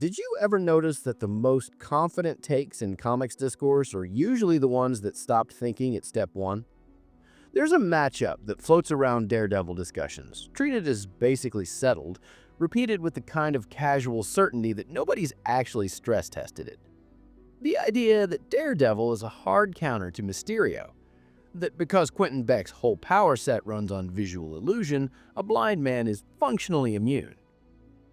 Did you ever notice that the most confident takes in comics discourse are usually the ones that stopped thinking at step one? There's a matchup that floats around Daredevil discussions, treated as basically settled, repeated with the kind of casual certainty that nobody's actually stress tested it. The idea that Daredevil is a hard counter to Mysterio, that because Quentin Beck's whole power set runs on visual illusion, a blind man is functionally immune.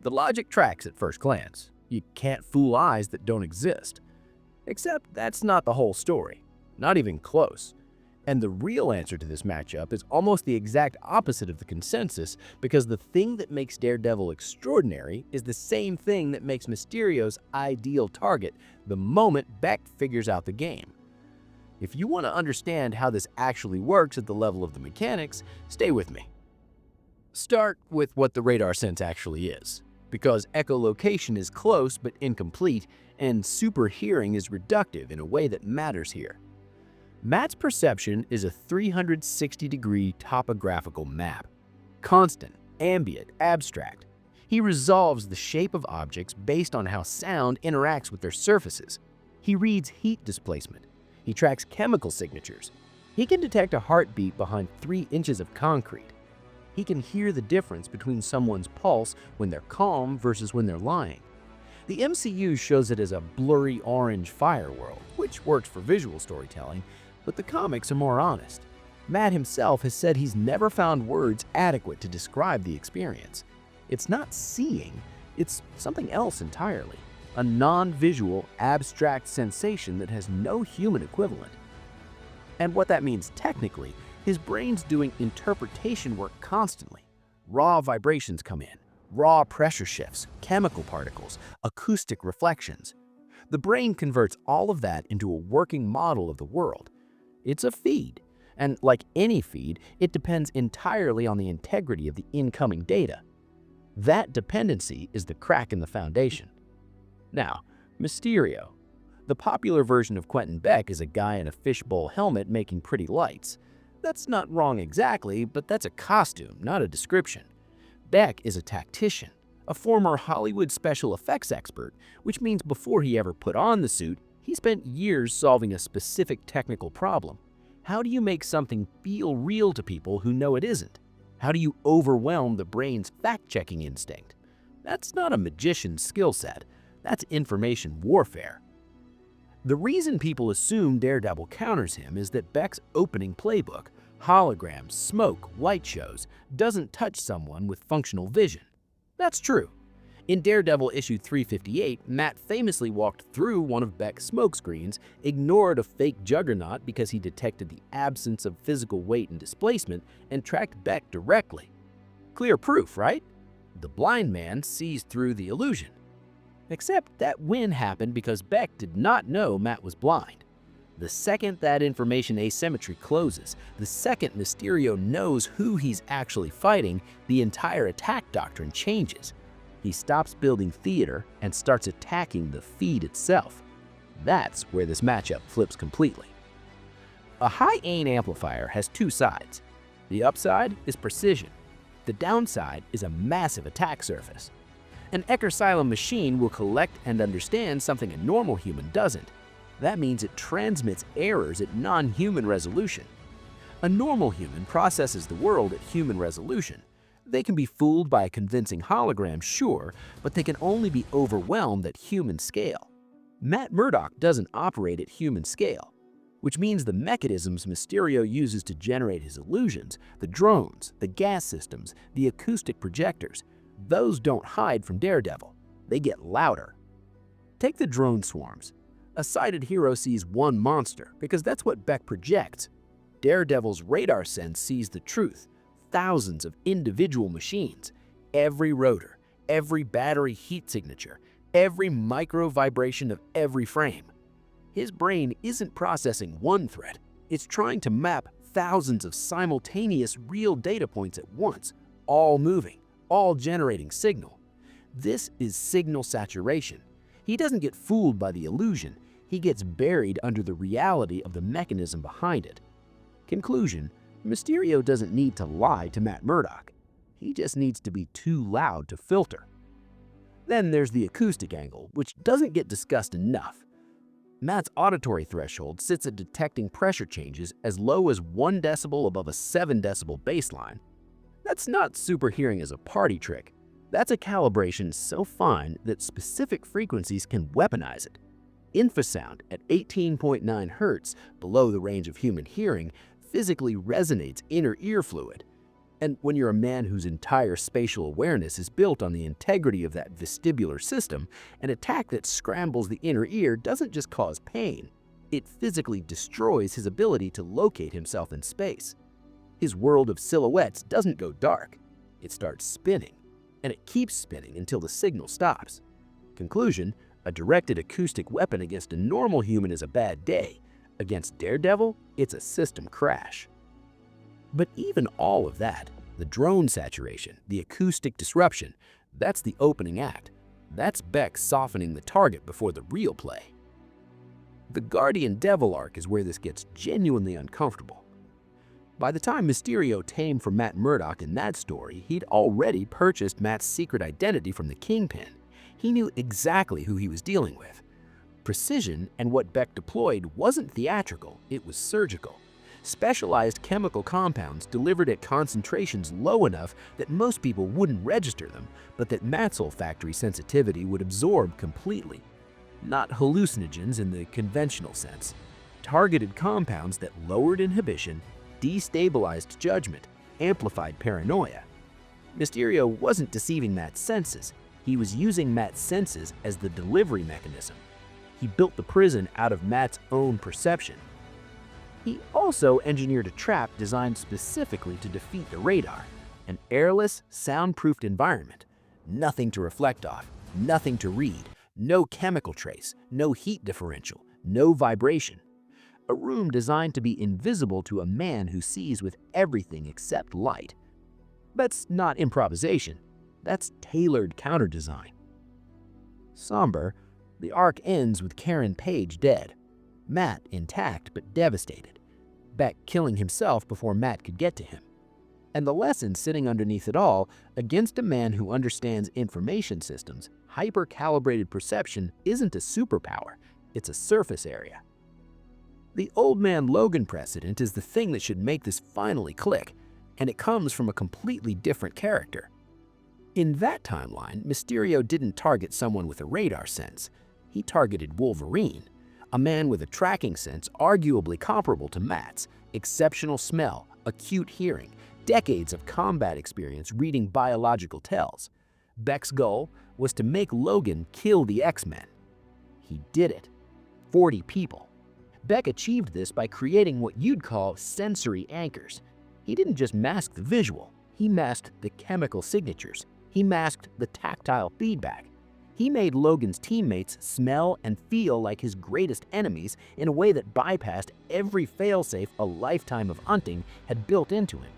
The logic tracks at first glance. You can't fool eyes that don't exist. Except that's not the whole story. Not even close. And the real answer to this matchup is almost the exact opposite of the consensus, because the thing that makes Daredevil extraordinary is the same thing that makes Mysterio's ideal target the moment Beck figures out the game. If you want to understand how this actually works at the level of the mechanics, stay with me. Start with what the radar sense actually is, because echolocation is close but incomplete, and super hearing is reductive in a way that matters here. Matt's perception is a 360-degree topographical map. Constant, ambient, abstract. He resolves the shape of objects based on how sound interacts with their surfaces. He reads heat displacement. He tracks chemical signatures. He can detect a heartbeat behind 3 inches of concrete. He can hear the difference between someone's pulse when they're calm versus when they're lying. The MCU shows it as a blurry orange fire world, which works for visual storytelling, but the comics are more honest. Matt himself has said he's never found words adequate to describe the experience. It's not seeing, it's something else entirely. A non-visual, abstract sensation that has no human equivalent. And what that means technically, his brain's doing interpretation work constantly. Raw vibrations come in, raw pressure shifts, chemical particles, acoustic reflections. The brain converts all of that into a working model of the world. It's a feed, and like any feed, it depends entirely on the integrity of the incoming data. That dependency is the crack in the foundation. Now, Mysterio. The popular version of Quentin Beck is a guy in a fishbowl helmet making pretty lights. That's not wrong exactly, but that's a costume, not a description. Beck is a tactician, a former Hollywood special effects expert, which means before he ever put on the suit, he spent years solving a specific technical problem. How do you make something feel real to people who know it isn't? How do you overwhelm the brain's fact-checking instinct? That's not a magician's skill set. That's information warfare. The reason people assume Daredevil counters him is that Beck's opening playbook, holograms, smoke, light shows, doesn't touch someone with functional vision. That's true. In Daredevil issue 358, Matt famously walked through one of Beck's smokescreens, ignored a fake juggernaut because he detected the absence of physical weight and displacement, and tracked Beck directly. Clear proof, right? The blind man sees through the illusion. Except that win happened because Beck did not know Matt was blind. The second that information asymmetry closes, the second Mysterio knows who he's actually fighting, the entire attack doctrine changes. He stops building theater and starts attacking the feed itself. That's where this matchup flips completely. A high-gain amplifier has 2 sides. The upside is precision. The downside is a massive attack surface. An echolocation machine will collect and understand something a normal human doesn't. That means it transmits errors at non-human resolution. A normal human processes the world at human resolution. They can be fooled by a convincing hologram, sure, but they can only be overwhelmed at human scale. Matt Murdock doesn't operate at human scale, which means the mechanisms Mysterio uses to generate his illusions, the drones, the gas systems, the acoustic projectors, those don't hide from Daredevil. They get louder. Take the drone swarms. A sighted hero sees one monster because that's what Beck projects. Daredevil's radar sense sees the truth. Thousands of individual machines. Every rotor, every battery heat signature, every micro vibration of every frame. His brain isn't processing one thread. It's trying to map thousands of simultaneous real data points at once, all moving, all generating signal. This is signal saturation. He doesn't get fooled by the illusion. He gets buried under the reality of the mechanism behind it. Conclusion: Mysterio doesn't need to lie to Matt Murdock. He just needs to be too loud to filter. Then there's the acoustic angle, which doesn't get discussed enough. Matt's auditory threshold sits at detecting pressure changes as low as 1 decibel above a 7 decibel baseline. That's not super hearing as a party trick. That's a calibration so fine that specific frequencies can weaponize it. Infrasound at 18.9 Hz, below the range of human hearing, physically resonates inner ear fluid. And when you're a man whose entire spatial awareness is built on the integrity of that vestibular system, an attack that scrambles the inner ear doesn't just cause pain, it physically destroys his ability to locate himself in space. His world of silhouettes doesn't go dark. It starts spinning, and it keeps spinning until the signal stops. Conclusion: a directed acoustic weapon against a normal human is a bad day. Against Daredevil, it's a system crash. But even all of that, the drone saturation, the acoustic disruption, that's the opening act. That's Beck softening the target before the real play. The Guardian Devil arc is where this gets genuinely uncomfortable. By the time Mysterio tamed for Matt Murdock in that story, he'd already purchased Matt's secret identity from the Kingpin. He knew exactly who he was dealing with. Precision and what Beck deployed wasn't theatrical, it was surgical. Specialized chemical compounds delivered at concentrations low enough that most people wouldn't register them, but that Matt's olfactory sensitivity would absorb completely. Not hallucinogens in the conventional sense. Targeted compounds that lowered inhibition, destabilized judgment, amplified paranoia. Mysterio wasn't deceiving Matt's senses. He was using Matt's senses as the delivery mechanism. He built the prison out of Matt's own perception. He also engineered a trap designed specifically to defeat the radar, an airless, soundproofed environment. Nothing to reflect off, nothing to read, no chemical trace, no heat differential, no vibration. A room designed to be invisible to a man who sees with everything except light. That's not improvisation, that's tailored counter-design. Somber, the arc ends with Karen Page dead. Matt intact but devastated. Beck killing himself before Matt could get to him. And the lesson sitting underneath it all, against a man who understands information systems, hyper-calibrated perception isn't a superpower, it's a surface area. The Old Man Logan Precedent is the thing that should make this finally click, and it comes from a completely different character. In that timeline, Mysterio didn't target someone with a radar sense. He targeted Wolverine, a man with a tracking sense arguably comparable to Matt's, exceptional smell, acute hearing, decades of combat experience reading biological tells. Beck's goal was to make Logan kill the X-Men. He did it. 40 people. Beck achieved this by creating what you'd call sensory anchors. He didn't just mask the visual, he masked the chemical signatures. He masked the tactile feedback. He made Logan's teammates smell and feel like his greatest enemies in a way that bypassed every failsafe a lifetime of hunting had built into him.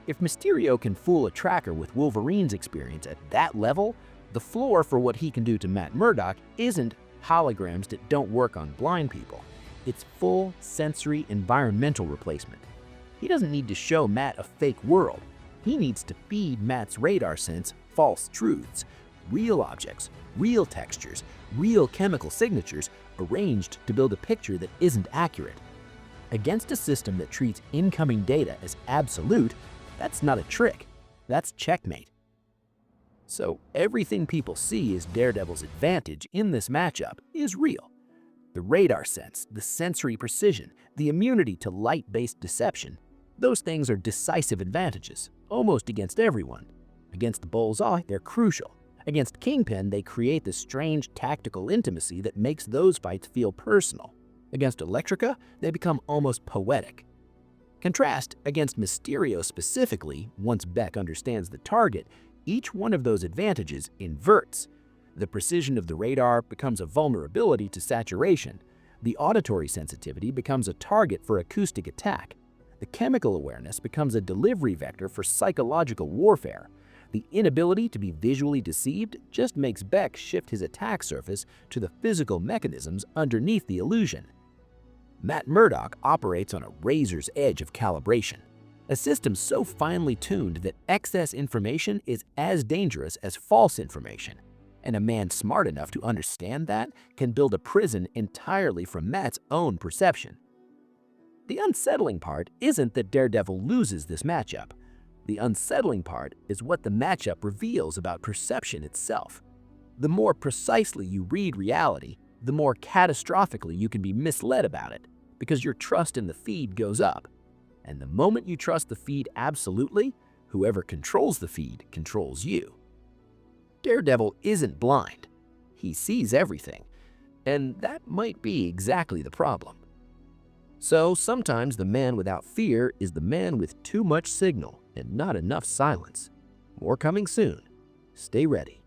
If Mysterio can fool a tracker with Wolverine's experience at that level, the floor for what he can do to Matt Murdock isn't holograms that don't work on blind people. It's full sensory environmental replacement. He doesn't need to show Matt a fake world. He needs to feed Matt's radar sense false truths, real objects, real textures, real chemical signatures arranged to build a picture that isn't accurate. Against a system that treats incoming data as absolute, that's not a trick, that's checkmate. So everything people see as Daredevil's advantage in this matchup is real. The radar sense, the sensory precision, the immunity to light-based deception, those things are decisive advantages, almost against everyone. Against the Bullseye, they're crucial. Against Kingpin, they create the strange tactical intimacy that makes those fights feel personal. Against Electrica, they become almost poetic. Contrast against Mysterio specifically, once Beck understands the target, each one of those advantages inverts. The precision of the radar becomes a vulnerability to saturation. The auditory sensitivity becomes a target for acoustic attack. The chemical awareness becomes a delivery vector for psychological warfare. The inability to be visually deceived just makes Beck shift his attack surface to the physical mechanisms underneath the illusion. Matt Murdock operates on a razor's edge of calibration, a system so finely tuned that excess information is as dangerous as false information. And a man smart enough to understand that can build a prison entirely from Matt's own perception. The unsettling part isn't that Daredevil loses this matchup. The unsettling part is what the matchup reveals about perception itself. The more precisely you read reality, the more catastrophically you can be misled about it, because your trust in the feed goes up. And the moment you trust the feed absolutely, whoever controls the feed controls you. Daredevil isn't blind. He sees everything, and that might be exactly the problem. So sometimes the man without fear is the man with too much signal and not enough silence. More coming soon. Stay ready.